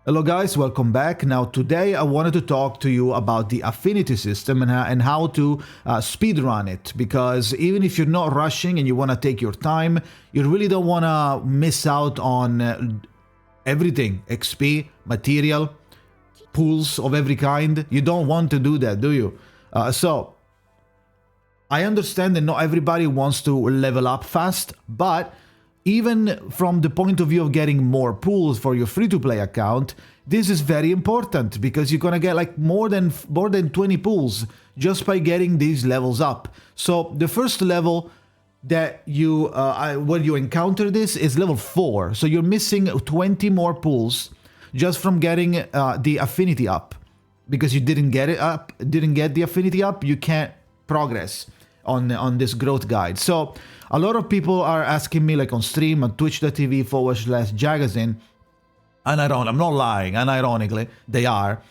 Hello guys, welcome back. Now today I wanted to talk to you about the affinity system and how to speedrun it, because even if you're not rushing and you want to take your time, you really don't want to miss out on everything, XP, material, pools of every kind. You don't want to do that, do you? So I understand that not everybody wants to level up fast, but even from the point of view of getting more pools for your free-to-play account, this is very important because you're gonna get like more than 20 pools just by getting these levels up. So the first level that you where you encounter this is level 4. So you're missing 20 more pools just from getting the affinity up, because you didn't get it up, didn't get the affinity up. You can't progress on this growth guide. So a lot of people are asking me, like on stream on twitch.tv/Jakazin, and I'm not lying, unironically, they are,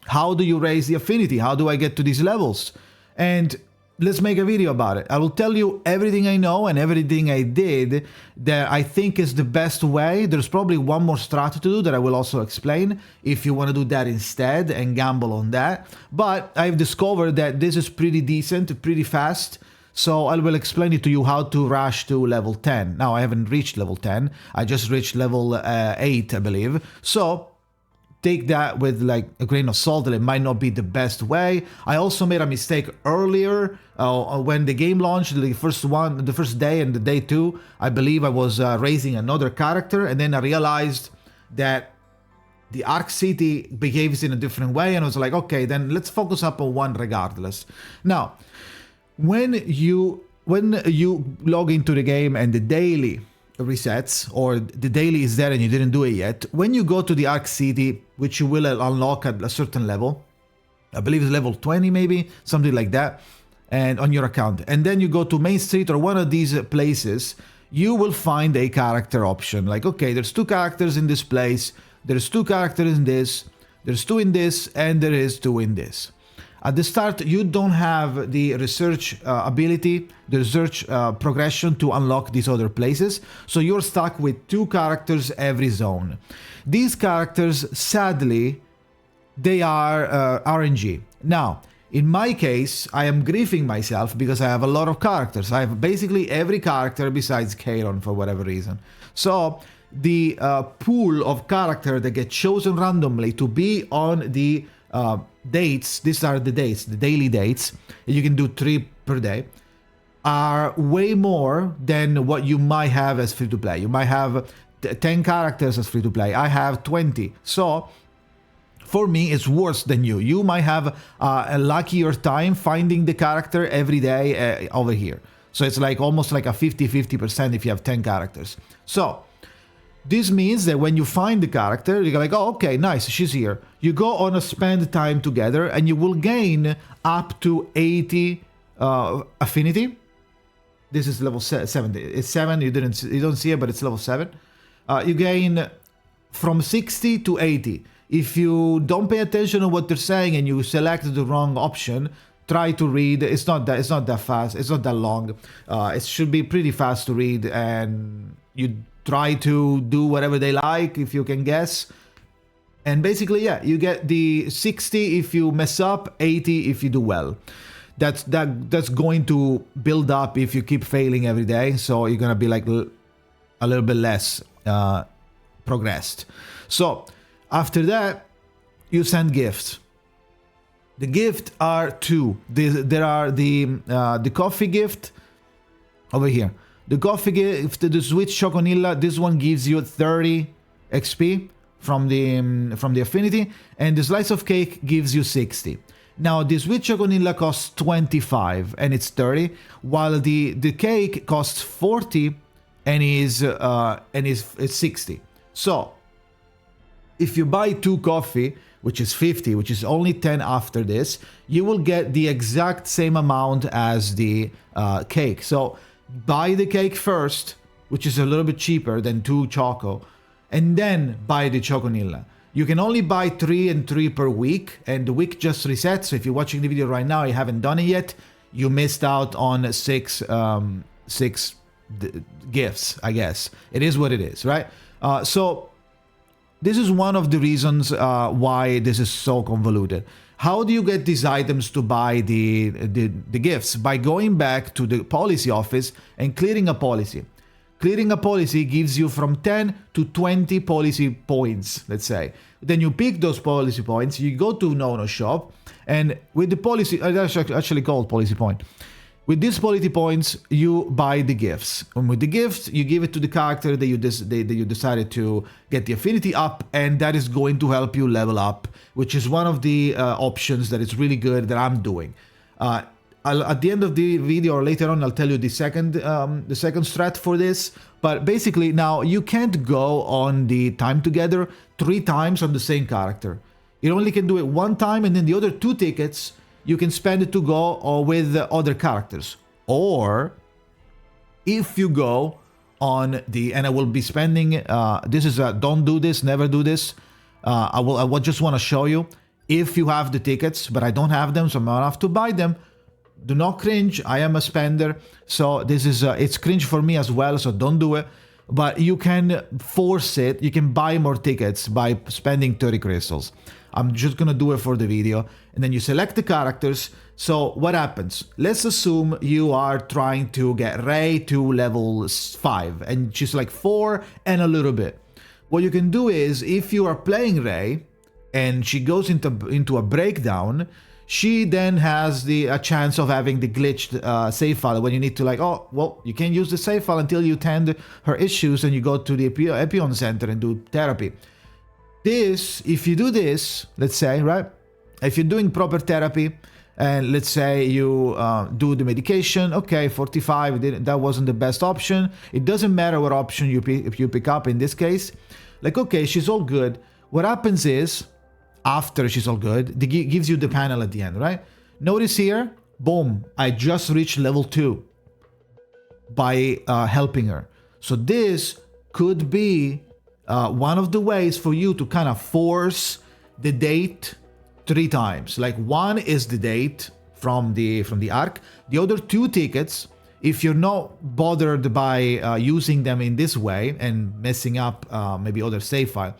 how do you raise the affinity? How do I get to these levels? And let's make a video about it. I will tell you everything I know and everything I did that I think is the best way. There's probably one more strat to do that I will also explain if you want to do that instead and gamble on that. But I've discovered that this is pretty decent, pretty fast. So I will explain it to you how to rush to level 10. Now, I haven't reached level 10. I just reached level 8, I believe. So take that with like a grain of salt, that it might not be the best way. I also made a mistake earlier when the game launched, the first day and the day 2, I believe I was raising another character, and then I realized that the Arc City behaves in a different way, and I was like, okay, then let's focus up on one regardless. Now, when you log into the game and the daily resets, or the daily is there and you didn't do it yet, when you go to the Arc City, which you will unlock at a certain level, I believe it's level 20 maybe, something like that, and on your account, and then you go to Main Street or one of these places, you will find a character option. Like, okay, there's 2 characters in this place, there's 2 characters in this, there's 2 in this, and there is 2 in this. At the start, you don't have the research ability, the research progression to unlock these other places, so you're stuck with 2 characters every zone. These characters, sadly, they are RNG. Now, in my case, I am griefing myself because I have a lot of characters. I have basically every character besides Kairon for whatever reason. So the pool of character that get chosen randomly to be on the dates, these are the dates, the daily dates, you can do 3 per day, are way more than what you might have as free-to-play. You might have 10 characters as free-to-play. I have 20. So for me, it's worse than you. You might have a luckier time finding the character every day over here. So it's like almost like a 50-50% if you have 10 characters. So this means that when you find the character, you're like, oh, okay, nice, she's here. You go on a spend time together and you will gain up to 80 affinity. This is level 7. It's 7, you don't see it, but it's level 7. You gain from 60 to 80. If you don't pay attention to what they're saying and you select the wrong option, try to read. It's not that fast. It's not that long. It should be pretty fast to read, and you try to do whatever they like, if you can guess. And basically, yeah, you get the 60 if you mess up, 80 if you do well. That's going to build up if you keep failing every day, so you're gonna be like a little bit less progressed. So after that, you send gifts. The gifts are 2. There are the coffee gift over here. The coffee gift, the sweet choconilla, this one gives you 30 XP from the affinity, and the slice of cake gives you 60. Now, the sweet choconilla costs 25 and it's 30, while the cake costs 40 and is 60. So if you buy 2 coffee, which is 50, which is only 10 after this, you will get the exact same amount as the cake. So buy the cake first, which is a little bit cheaper than 2 choco, and then buy the choconilla. You can only buy 3 and 3 per week, and the week just resets. So if you're watching the video right now, you haven't done it yet, you missed out on 6 gifts, I guess. It is what it is, right? So this is one of the reasons why this is so convoluted. How do you get these items to buy the gifts? By going back to the policy office and clearing a policy. Clearing a policy gives you from 10 to 20 policy points, let's say. Then you pick those policy points, you go to Nono Shop, and with the policy, that's actually called policy point. With these policy points, you buy the gifts. And with the gifts, you give it to the character that you decided to get the affinity up, and that is going to help you level up, which is one of the options that is really good that I'm doing. At the end of the video or later on, I'll tell you the second strat for this. But basically, now you can't go on the time together 3 times on the same character. You only can do it 1 time, and then the other 2 tickets you can spend it to go or with other characters. Or if you go on the, and I will be spending, this is a don't do this, never do this. I will just want to show you, if you have the tickets, but I don't have them, so I'm not have to buy them. Do not cringe, I am a spender, so this is, it's cringe for me as well, so don't do it. But you can force it, you can buy more tickets by spending 30 crystals. I'm just gonna do it for the video. And then you select the characters. So what happens? Let's assume you are trying to get Ray to level 5, and she's like 4 and a little bit. What you can do is, if you are playing Ray, and she goes into a breakdown, she then has a chance of having the glitched save file when you need to like, oh, well, you can't use the save file until you tend her issues and you go to the Epion Center and do therapy. This, if you do this, let's say, right? If you're doing proper therapy, and let's say you do the medication, okay, 45, that wasn't the best option. It doesn't matter what option you pick up in this case. Like, okay, she's all good. What happens is, after she's all good, it gives you the panel at the end, right? Notice here, boom, I just reached level 2 by helping her. So this could be one of the ways for you to kind of force the date 3 times. Like, 1 is the date from the arc. The other 2 tickets, if you're not bothered by using them in this way and messing up maybe other save file,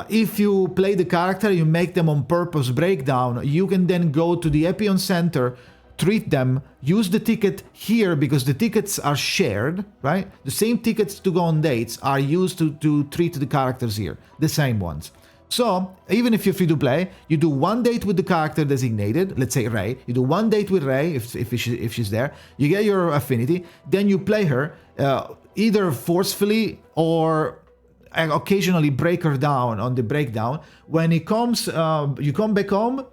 if you play the character, you make them on purpose breakdown, you can then go to the Epion Center, treat them, use the ticket here because the tickets are shared, right? The same tickets to go on dates are used to treat the characters here, the same ones. So, even if you're free to play, you do 1 date with the character designated, let's say Ray, you do 1 date with Ray if she's there, you get your affinity, then you play her, either forcefully or occasionally break her down on the breakdown. When it comes, you come back home,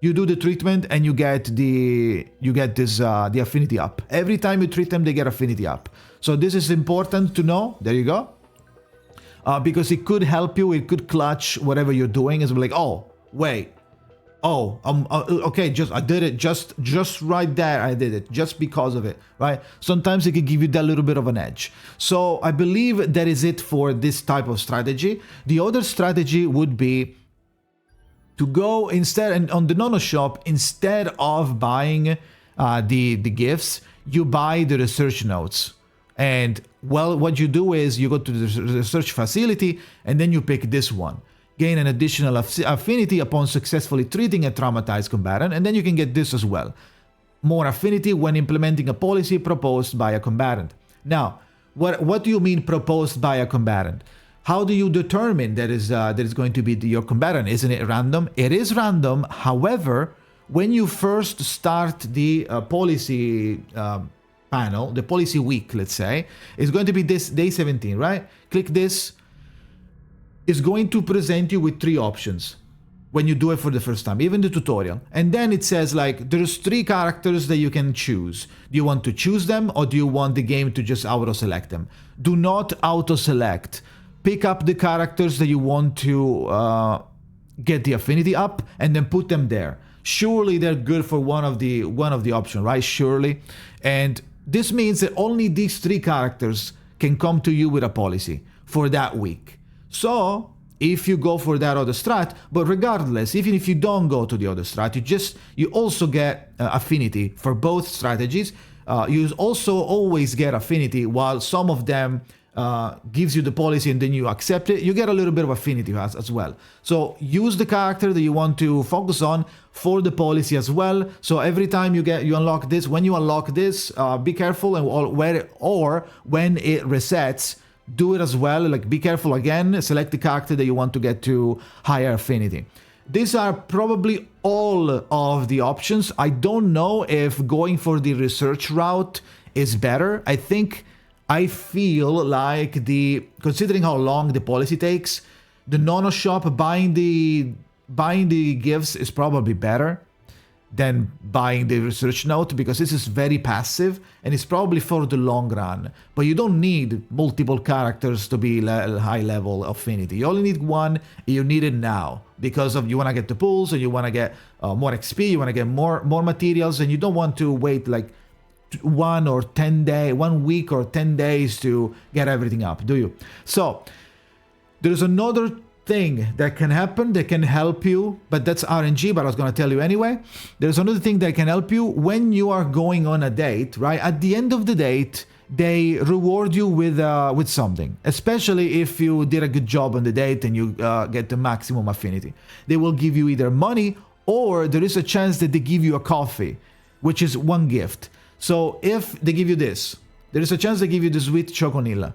you do the treatment, and you get the affinity up. Every time you treat them, they get affinity up. So this is important to know. There you go. Because it could help you. It could clutch whatever you're doing. It's like, oh wait, oh okay, I did it just right there. I did it just because of it, right? Sometimes it can give you that little bit of an edge. So I believe that is it for this type of strategy. The other strategy would be to go instead, and on the Nono Shop, instead of buying the gifts, you buy the research notes. And well, what you do is you go to the research facility and then you pick this one. Gain an additional affinity upon successfully treating a traumatized combatant, and then you can get this as well. More affinity when implementing a policy proposed by a combatant. Now, what do you mean proposed by a combatant? How do you determine that is going to be your combatant? Isn't it random? It is random. However, when you first start the policy panel, the policy week, let's say, it's going to be this day 17, right? Click this. It's going to present you with 3 options when you do it for the first time, even the tutorial. And then it says like, there's 3 characters that you can choose. Do you want to choose them, or do you want the game to just auto-select them? Do not auto-select. Pick up the characters that you want to get the affinity up, and then put them there. Surely they're good for one of the options, right? Surely. And this means that only these 3 characters can come to you with a policy for that week. So if you go for that other strat, but regardless, even if you don't go to the other strat, you also get affinity for both strategies. You also always get affinity, while some of them gives you the policy and then you accept it, you get a little bit of affinity as well. So use the character that you want to focus on for the policy as well. So every time you unlock this, when you unlock this, be careful, and or when it resets, do it as well. Like, be careful again, select the character that you want to get to higher affinity. These are probably all of the options. I don't know if going for the research route is better. I feel like considering how long the policy takes, the Nono shop buying the gifts is probably better than buying the research note, because this is very passive and it's probably for the long run. But you don't need multiple characters to be high level affinity. You only need one, and you need it now because you want to get the pulls, and you want to get more XP, you want to get more materials, and you don't want to wait like 1 week or 10 days to get everything up, do you? So there's another thing that can happen that can help you, but that's RNG, but I was going to tell you anyway. There's another thing that can help you when you are going on a date, right? At the end of the date, they reward you with something, especially if you did a good job on the date and you get the maximum affinity. They will give you either money, or there is a chance that they give you a coffee, which is one gift. So if they give you this, there is a chance they give you the sweet choconilla.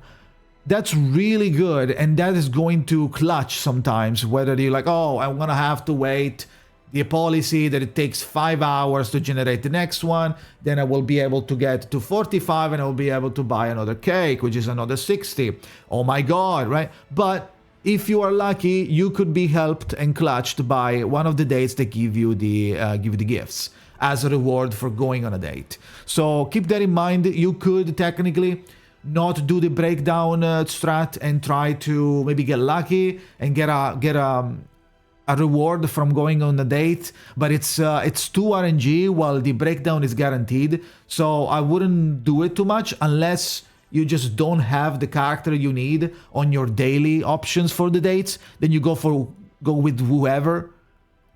That's really good, and that is going to clutch sometimes, whether you're like, oh, I'm gonna have to wait the policy that it takes 5 hours to generate the next one, then I will be able to get to 45 and I will be able to buy another cake, which is another 60. Oh my god, right? But if you are lucky, you could be helped and clutched by one of the dates that give you the gifts as a reward for going on a date. So keep that in mind. You could technically not do the breakdown strat and try to maybe get lucky and get a reward from going on a date, but it's 2 RNG while the breakdown is guaranteed. So I wouldn't do it too much unless you just don't have the character you need on your daily options for the dates. Then you go with whoever.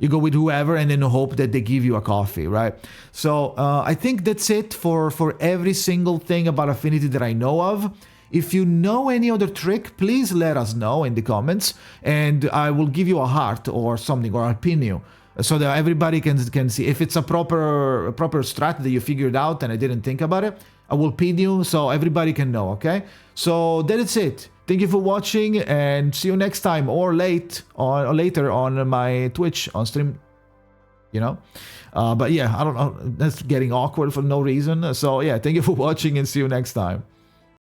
You go with whoever and then hope that they give you a coffee, right? So I think that's it for every single thing about Affinity that I know of. If you know any other trick, please let us know in the comments, and I will give you a heart or something, or I'll pin you, so that everybody can see. If it's a proper strat that you figured out and I didn't think about it, I will pin you so everybody can know, okay? So that is it. Thank you for watching, and see you next time, or later on my Twitch on stream, you know. But yeah, I don't know, that's getting awkward for no reason. So yeah, thank you for watching and see you next time.